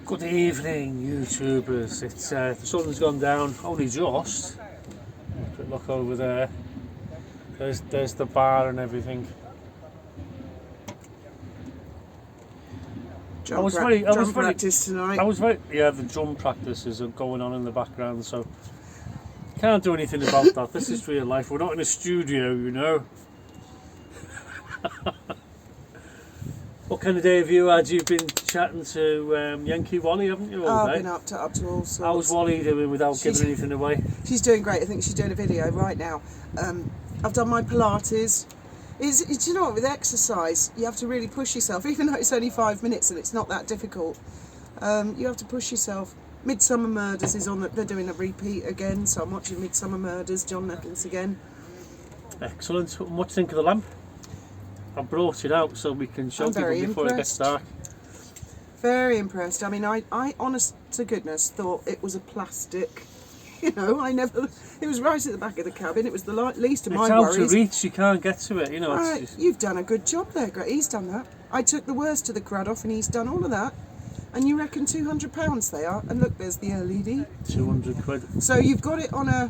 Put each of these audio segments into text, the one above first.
Good evening, YouTubers. It's the sun's gone down only just. But look over there. There's the bar and everything. Drum practice tonight. The drum practices are going on in the background, so can't do anything about that. This is real life. We're not in a studio, you know. What kind of day have you had? You've been chatting to Yankee Wally, haven't you, all day? I've been up to all sorts. How's Wally doing without giving anything away? She's doing great. I think she's doing a video right now. I've done my Pilates. You know what, with exercise, you have to really push yourself, even though it's only 5 minutes and it's not that difficult. You have to push yourself. Midsummer Murders is on, they're doing a repeat again, so I'm watching Midsummer Murders, John Nettles again. Excellent. What do you think of the lamp? I brought it out so we can show people before it gets dark. Very impressed. I mean, I honest to goodness thought it was a plastic. You know, it was right at the back of the cabin. It was the least of my worries. It's out of reach, you can't get to it, you know. Right, you've done a good job there, Greg. He's done that. I took the worst of the crud off and he's done all of that. And you reckon £200 they are? And look, there's the LED. 200 quid. So you've got it on a...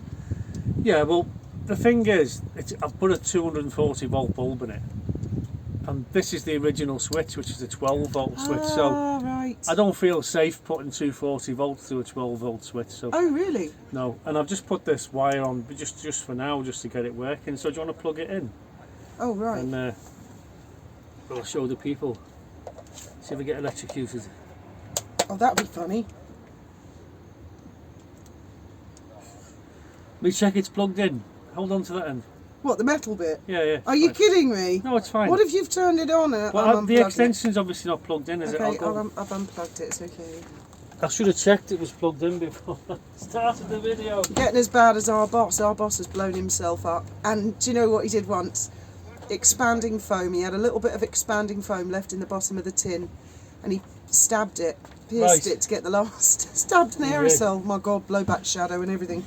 Yeah, well, the thing is, I've put a 240 volt bulb in it. And this is the original switch, which is a 12 volt switch. So right. I don't feel safe putting 240 volts to a 12 volt switch. So oh, really? No, and I've just put this wire on just for now, just to get it working. So do you want to plug it in? Oh, right. And I'll show the people. See if I get electrocuted. Oh, that'd be funny. Let me check it's plugged in. Hold on to that end. What, the metal bit? Yeah. Are you kidding me? No, it's fine. What if you've turned it on? Well, the extension's obviously not plugged in, is it? Okay, I've unplugged it, it's okay. I should have checked it was plugged in before I started the video. Getting as bad as our boss. Our boss has blown himself up. And do you know what he did once? Expanding foam. He had a little bit of expanding foam left in the bottom of the tin. And he stabbed it, pierced it to get the last. Stabbed an aerosol. My God, blowback shadow and everything.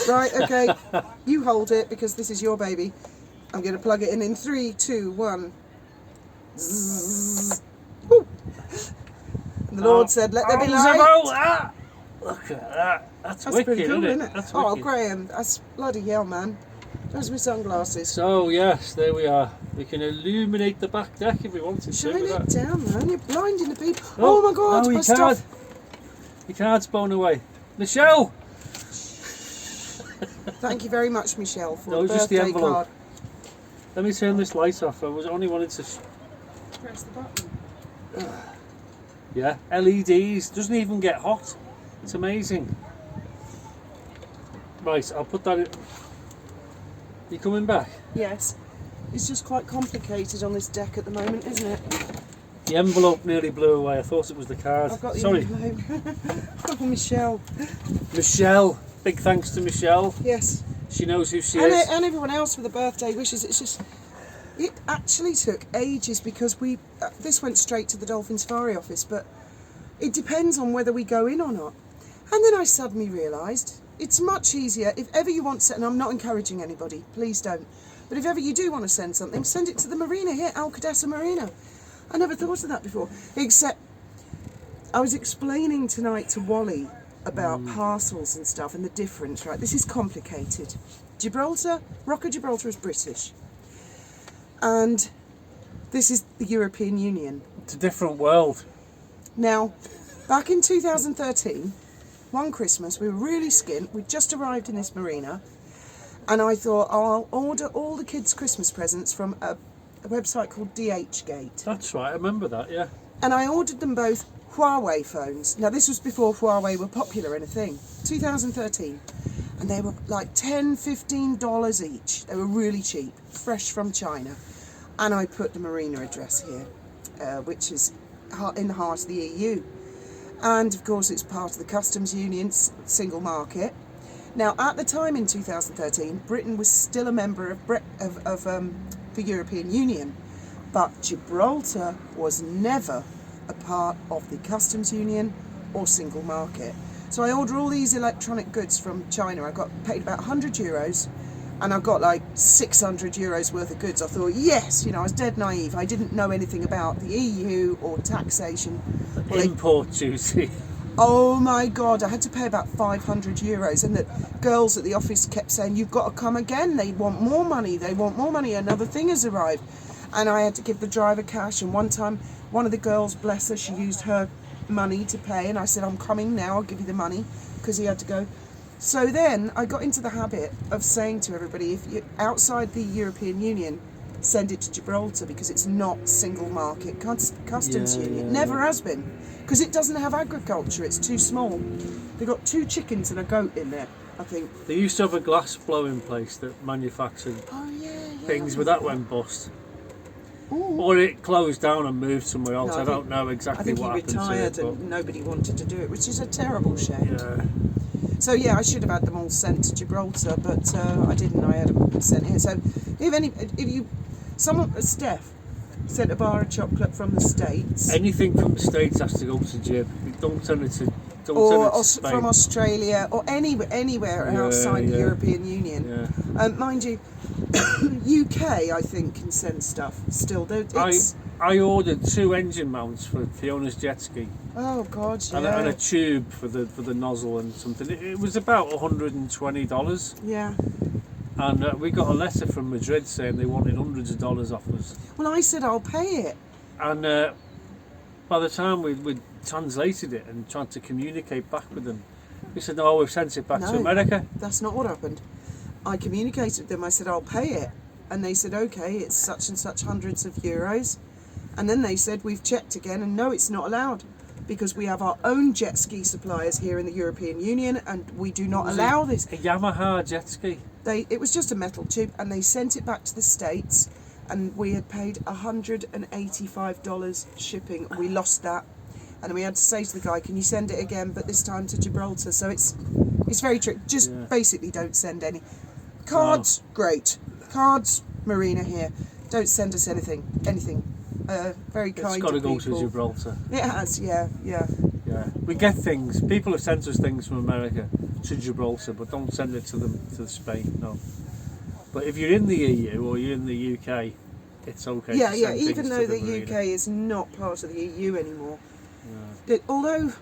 Right, okay. You hold it because this is your baby. I'm going to plug it in 3, 2, 1. Zzz. Woo. And the Lord said, let there be light. Look at that. That's wicked, pretty cool, isn't it? That's oh, wicked. Graham, that's bloody hell, man. Those are my sunglasses. So, yes, there we are. We can illuminate the back deck if we wanted to. Shine it down, man. You're blinding the people. No, oh, my God. No, my stuff. Your card's blown away. Michelle! Thank you very much, Michelle, for no, the just the birthday envelope. card. Let me turn this light off. I was only wanted to... Press the button. Yeah, LEDs. Doesn't even get hot. It's amazing. Right, I'll put that in. You coming back? Yes. It's just quite complicated on this deck at the moment, isn't it? The envelope nearly blew away. I thought it was the card. I've got the Sorry. envelope. Oh, Michelle. Michelle. Big thanks to Michelle. Yes. She knows who she is. And everyone else for the birthday wishes. It's just... It actually took ages because this went straight to the Dolphin Safari office, but it depends on whether we go in or not. And then I suddenly realised it's much easier if ever you want to, and I'm not encouraging anybody, please don't, but if ever you do want to send something, send it to the marina here, Alcadessa Marina. I never thought of that before, except I was explaining tonight to Wally about parcels and stuff and the difference, right? This is complicated. Gibraltar, Rock of Gibraltar is British. And this is the European Union. It's a different world. Now, back in 2013, one Christmas, we were really skint. We'd just arrived in this marina. And I thought, I'll order all the kids' Christmas presents from a website called DHgate. That's right, I remember that, yeah. And I ordered them both Huawei phones. Now, this was before Huawei were popular in a thing. 2013. And they were like $10, $15 each. They were really cheap, fresh from China. And I put the marina address here, which is in the heart of the EU. And of course it's part of the customs union, single market. Now at the time in 2013, Britain was still a member of the European Union, but Gibraltar was never a part of the customs union or single market. So I ordered all these electronic goods from China. I got paid about €100 and I got like €600 worth of goods. I thought, yes, you know, I was dead naive. I didn't know anything about the EU or taxation. Import duty. Oh my God, I had to pay about €500, and the girls at the office kept saying, you've got to come again, they want more money, another thing has arrived. And I had to give the driver cash, and one time, one of the girls, bless her, she used her money to pay, and I said, I'm coming now, I'll give you the money, because he had to go. So then I got into the habit of saying to everybody, if you're outside the European Union, send it to Gibraltar, because it's not single market customs union. Never has been, because it doesn't have agriculture, it's too small. They've got 2 chickens and a goat in there, I think. They used to have a glass blowing place that manufactured things, but that went bust. Ooh. Or it closed down and moved somewhere else. No, I don't know exactly what happened to it. I think he retired and nobody wanted to do it, which is a terrible shame. Yeah. So yeah, I should have had them all sent to Gibraltar, but I didn't. I had them sent here. So Steph sent a bar of chocolate from the States. Anything from the States has to go to Jib. Don't send it to. Spain. From Australia or anywhere outside the European Union. Yeah. Mind you, UK I think can send stuff still. I ordered 2 engine mounts for Fiona's jet ski. Oh God, yeah. And a tube for the nozzle and something. It was about $120. Yeah. And we got a letter from Madrid saying they wanted hundreds of dollars off us. Well, I said I'll pay it. And by the time we translated it and tried to communicate back with them, we said, "No, we've sent it back to America." That's not what happened. I communicated with them. I said, "I'll pay it," and they said, "Okay, it's such and such hundreds of euros." And then they said, "We've checked again, and no, it's not allowed, because we have our own jet ski suppliers here in the European Union, and we do not allow this." A Yamaha jet ski. It was just a metal tube, and they sent it back to the States, and we had paid $185 shipping. We lost that, and we had to say to the guy, "Can you send it again, but this time to Gibraltar?" So it's very tricky. Just basically don't send any cards. No. Great cards, Marina here. Don't send us anything. Very kind. It's got to go people. to Gibraltar. It has, yeah. We get things. People have sent us things from America to Gibraltar, but don't send it to Spain. No. But if you're in the EU or you're in the UK, it's okay. Yeah. Even though the UK is not part of the EU anymore. Yeah. Although,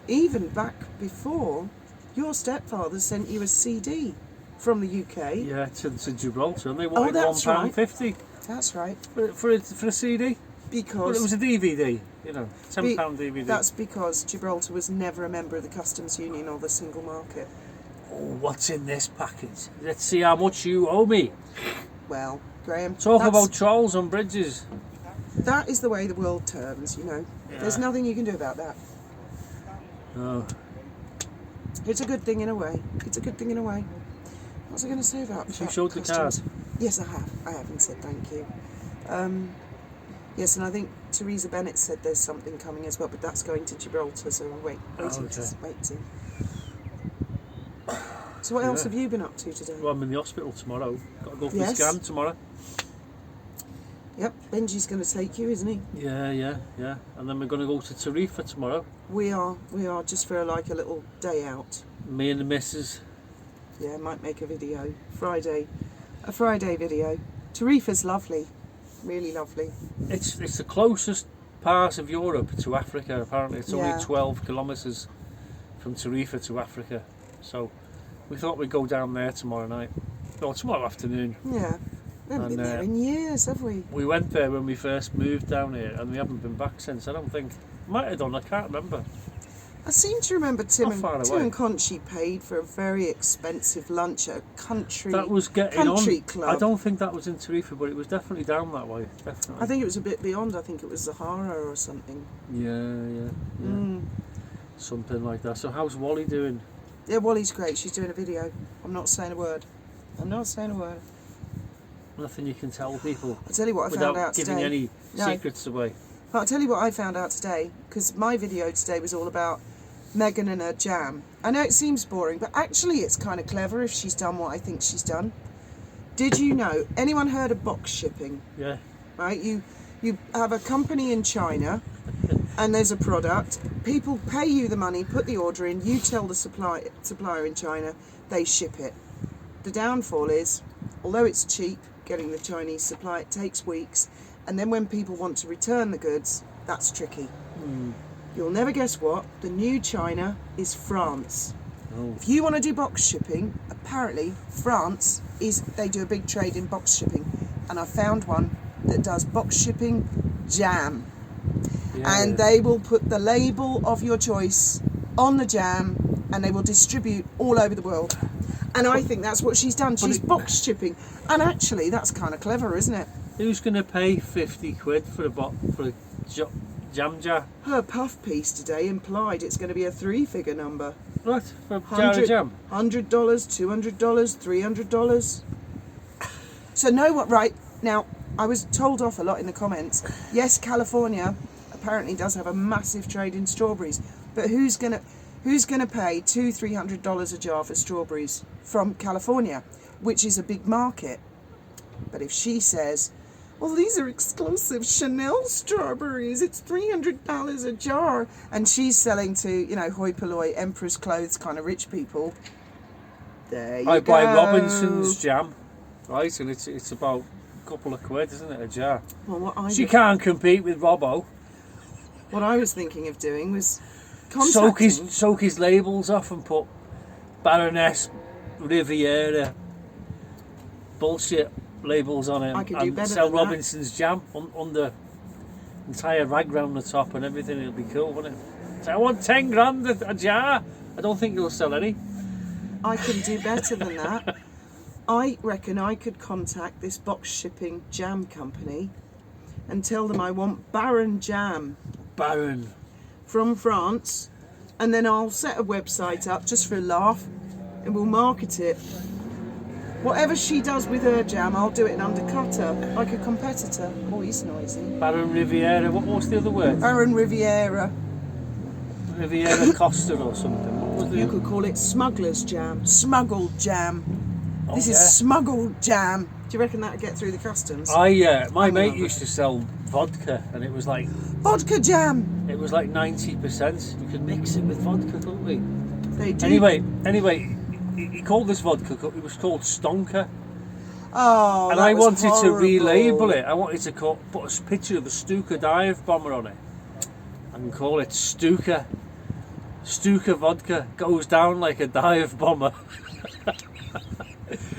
even back before, your stepfather sent you a CD from the UK. Yeah, to Gibraltar, and they wanted £1.50. Right. That's right. For a CD. Because it was a DVD, £10 DVD. That's because Gibraltar was never a member of the customs union or the single market. Oh, what's in this package? Let's see how much you owe me. Well, Graham, talk about trolls on bridges. That is the way the world turns, Yeah. There's nothing you can do about that. No. It's a good thing in a way. What was I going to say about You showed the card. Yes, I have. I have, and said thank you. Yes, and I think Theresa Bennett said there's something coming as well, but that's going to Gibraltar, so we're waiting to see. So what else have you been up to today? Well, I'm in the hospital tomorrow. Got to go for the scan tomorrow. Yep, Benji's going to take you, isn't he? Yeah. And then we're going to go to Tarifa tomorrow. We are just for a little day out. Me and the missus. Yeah, might make a video. A Friday video. Tarifa's lovely. Really lovely. It's the closest part of Europe to Africa, apparently. It's only 12 kilometres from Tarifa to Africa. So we thought we'd go down there tomorrow night. Or tomorrow afternoon. Yeah. We haven't been there in years, have we? We went there when we first moved down here, and we haven't been back since. I don't think. Might have done, I can't remember. I seem to remember Tim and Conchie paid for a very expensive lunch at a country club. I don't think that was in Tarifa, but it was definitely down that way. Definitely. I think it was a bit beyond. I think it was Zahara or something. Yeah. Something like that. So how's Wally doing? Yeah, Wally's great. She's doing a video. I'm not saying a word. Nothing you can tell people. I'll tell you what I found out today. Without giving any secrets away. I'll tell you what I found out today, because my video today was all about Megan and her jam. I know it seems boring, but actually it's kind of clever if she's done what I think she's done. Did you know, anyone heard of box shipping? Yeah. Right, you have a company in China and there's a product, people pay you the money, put the order in, you tell the supplier in China, they ship it. The downfall is, although it's cheap, getting the Chinese supply, it takes weeks, and then when people want to return the goods, that's tricky. You'll never guess what. The new China is France. Oh. If you want to do box shipping, apparently France they do a big trade in box shipping, and I found one that does box shipping jam. Yeah. And they will put the label of your choice on the jam, and they will distribute all over the world. And I think that's what she's done. She's box shipping, and actually that's kind of clever, isn't it? Who's going to pay 50 quid for a jam jar? Her puff piece today implied it's going to be a 3-figure number. What? For a jar of jam? $100, $200, $300. So know what? Right now, I was told off a lot in the comments. Yes, California apparently does have a massive trade in strawberries, but who's gonna pay $200-300 a jar for strawberries from California, which is a big market? But if she says, well, these are exclusive Chanel strawberries, it's $300 a jar, and she's selling to, you know, hoi polloi, Emperor's Clothes kind of rich people, there you go. I buy Robinson's jam, right, and it's about a couple of quid, isn't it, a jar? Well, she can't compete with Robbo. What I was thinking of doing was soak his labels off and put Baroness Riviera bullshit labels on it. I could do better sell than that. Robinson's jam on the entire rag round the top and everything. It'll be cool, wouldn't it? So I want 10 grand a jar. I don't think you'll sell any. I can do better than that. I reckon I could contact this box shipping jam company and tell them I want Baron jam. Baron. From France, and then I'll set a website up just for a laugh and we'll market it. Whatever she does with her jam, I'll do it and undercut her like a competitor. Oh, he's noisy. Baron Riviera. What's the other word? Baron Riviera. Riviera Costa or something. What was You could call it smuggler's jam. Smuggled jam. Oh, This is smuggled jam. Do you reckon that'd get through the customs? My mate used to sell vodka, and it was like vodka jam. It was like 90%. We could mix it with vodka, couldn't we? They do. Anyway, he called this vodka. It was called Stonker. Oh, and that I was wanted horrible. to relabel it. I wanted to put a picture of a Stuka dive bomber on it and call it Stuka. Stuka vodka goes down like a dive bomber.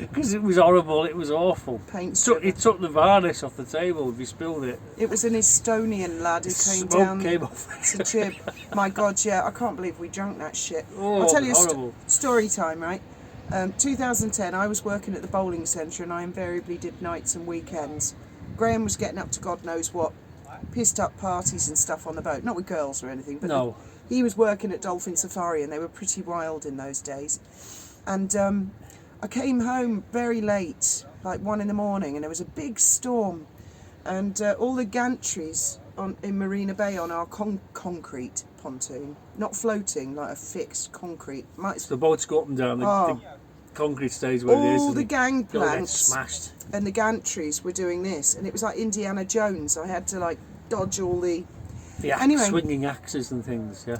Because it was horrible, it was awful. It took the varnish off the table if you spilled it. It was an Estonian lad who came down to Chib. My God, yeah, I can't believe we drank that shit. Oh, I'll tell you a story time, right? 2010, I was working at the bowling centre and I invariably did nights and weekends. Graham was getting up to God knows what, pissed up parties and stuff on the boat. Not with girls or anything, but no. He was working at Dolphin Safari and they were pretty wild in those days. And I came home very late, like 1 in the morning, and there was a big storm, and all the gantries in Marina Bay on our concrete pontoon, not floating, like a fixed concrete. The boats go up and down, the concrete stays where it is. All the gangplanks smashed. And the gantries were doing this, and it was like Indiana Jones. I had to like dodge all the swinging axes and things, yeah.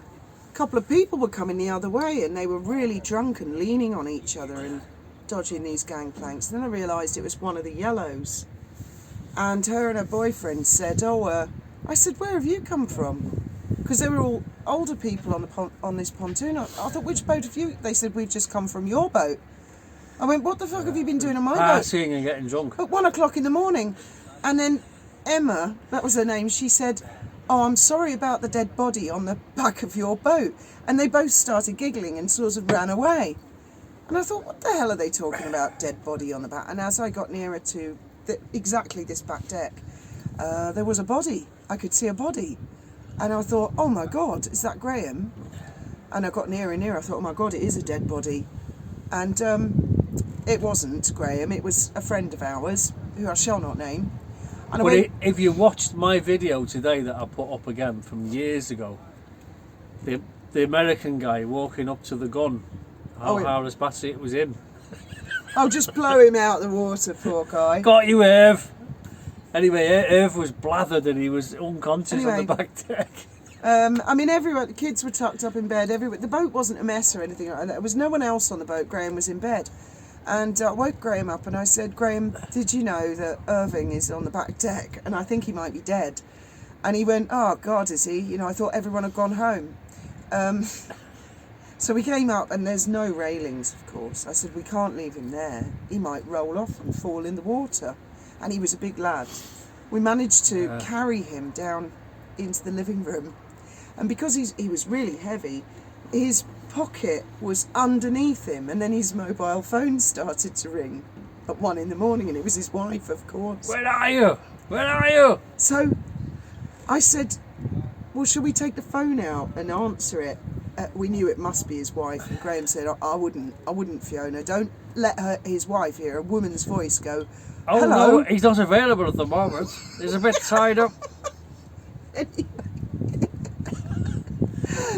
A couple of people were coming the other way, and they were really drunk and leaning on each other and dodging these gangplanks. And then I realised it was one of the yellows, and her and her boyfriend said, I said, where have you come from? Because they were all older people on this pontoon. I thought, which boat have you? They said, we've just come from your boat. I went, what the fuck have you been doing on my boat? Partying and getting drunk. At 1 o'clock in the morning. And then Emma, that was her name, she said, oh, I'm sorry about the dead body on the back of your boat. And they both started giggling and sort of ran away. And I thought, what the hell are they talking about, dead body on the back? And as I got nearer to exactly this back deck, there was a body. I could see a body. And I thought, oh my God, is that Graham? And I got nearer and nearer. I thought, oh my God, it is a dead body. And it wasn't Graham. It was a friend of ours, who I shall not name. And if you watched my video today that I put up again from years ago, the American guy walking up to the gun, Harris Bassey, it was him. Oh, just blow him out the water, poor guy. Got you, Irv. Anyway, Irv was blathered and he was unconscious on the back deck. I mean, everyone, the kids were tucked up in bed. The boat wasn't a mess or anything like that. There was no one else on the boat. Graham was in bed. And I woke Graham up and I said, Graham, did you know that Irving is on the back deck? And I think he might be dead. And he went, oh, God, is he? You know, I thought everyone had gone home. So we came up, and there's no railings, of course. I said, we can't leave him there. He might roll off and fall in the water. And he was a big lad. We managed to carry him down into the living room. And because he was really heavy, his pocket was underneath him, and then his mobile phone started to ring at 1 a.m, and it was his wife, of course. Where are you? Where are you? So I said, well, shall we take the phone out and answer it? We knew it must be his wife, and Graham said, I wouldn't, Fiona. Don't let his wife hear a woman's voice go, oh, hello. No, he's not available at the moment. He's a bit tied up.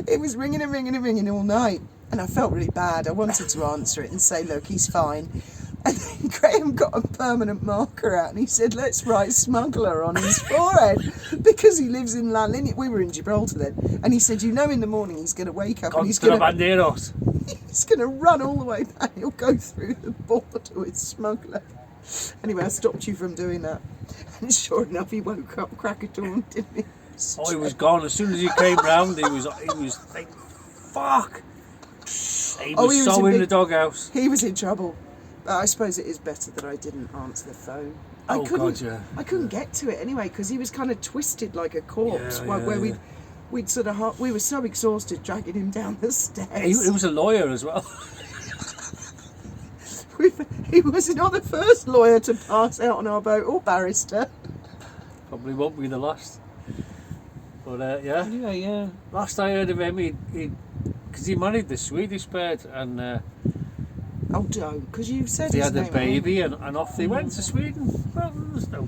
It was ringing and ringing and ringing all night, and I felt really bad. I wanted to answer it and say, look, he's fine. And then Graham got a permanent marker out, and he said, let's write smuggler on his forehead, because he lives in La Linea. We were in Gibraltar then, and he said, you know, in the morning he's going to wake up and he's going to run all the way back. He'll go through the border with smuggler. Anyway, I stopped you from doing that, and sure enough, he woke up crack of dawn, didn't he? Oh, he was gone. As soon as he came round, he was like, fuck. He was so in the doghouse. He was in trouble. But I suppose it is better that I didn't answer the phone. I couldn't get to it anyway, because he was kind of twisted like a corpse. We were so exhausted dragging him down the stairs. He was a lawyer as well. He was not the first lawyer to pass out on our boat, or barrister. Probably won't be the last. But Yeah. Last I heard of him, because he married the Swedish bird, and oh, don't, because you said they his had a name, baby, and off they went to Sweden. Well, it's not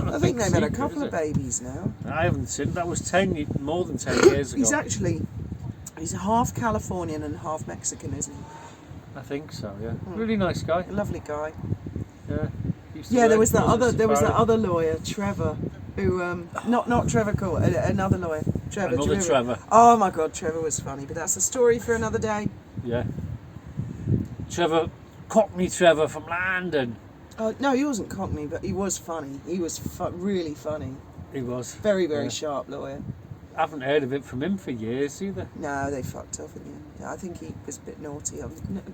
a I think big they've had a secret, couple is of it? babies now. I haven't seen. That was more than 10 years ago. He's half Californian and half Mexican, isn't he? I think so. Yeah, really nice guy. A lovely guy. Yeah. Yeah, there was that other lawyer, Trevor, who not Trevor Cole, another lawyer, Trevor. Another Trevor. Oh my God, Trevor was funny, but that's a story for another day. Yeah. Trevor, Cockney Trevor from London. No, he wasn't Cockney, but he was funny. He was really funny. He was. Very sharp lawyer. I haven't heard of it from him for years either. No, they fucked off in the end. I think he was a bit naughty.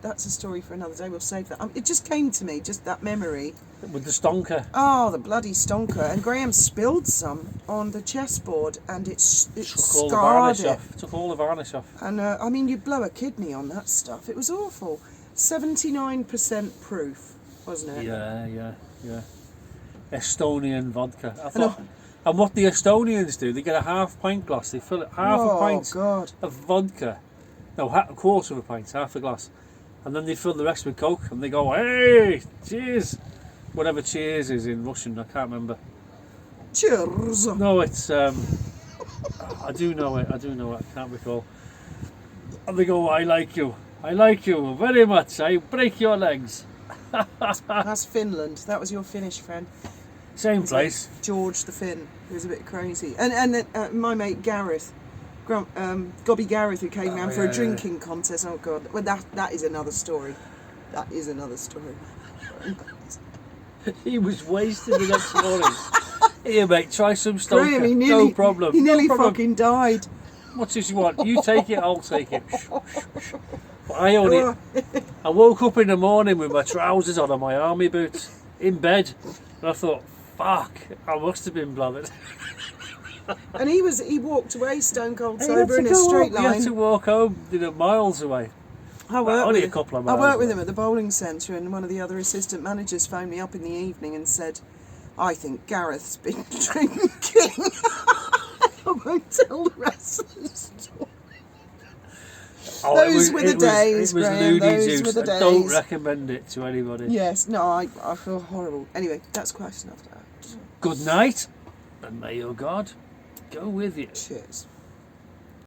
That's a story for another day. We'll save that. It just came to me, just that memory. With the stonker. Oh, the bloody stonker. And Graham spilled some on the chessboard, and it scarred it. Took all the varnish off. And, I mean, you'd blow a kidney on that stuff. It was awful. 79% proof, wasn't it? Yeah. Estonian vodka. I thought... And what the Estonians do, they get a half pint glass, they fill it half a pint of vodka, no, a quarter of a pint, half a glass, and then they fill the rest with Coke, and they go, hey, cheers, whatever cheers is in Russian, I can't remember. Cheers. No, it's, I do know it, I can't recall. And they go, I like you very much, I break your legs. That's Finland, that was your Finnish friend. Same place. Like George the Finn, who was a bit crazy. And my mate Gareth, Gobby Gareth, who came round for a drinking contest. Oh God, well that is another story. That is another story. He was wasted the next morning. Here mate, try some Stoker. Graham, no problem. He nearly no problem. fucking died. What as you want? You take it, I'll take it. But I woke up in the morning with my trousers on and my army boots in bed, and I thought, fuck, I must have been blooded. And he walked away stone cold sober in a straight line. He had to walk home, miles away. Only a couple of miles. I worked with him at the bowling centre, and one of the other assistant managers phoned me up in the evening and said, I think Gareth's been drinking. I won't tell the rest of the story. Those were the days, Graham. Those were the days. I don't recommend it to anybody. Yes, no, I feel horrible. Anyway, that's quite enough of that. Good night, and may your God go with you. Cheers.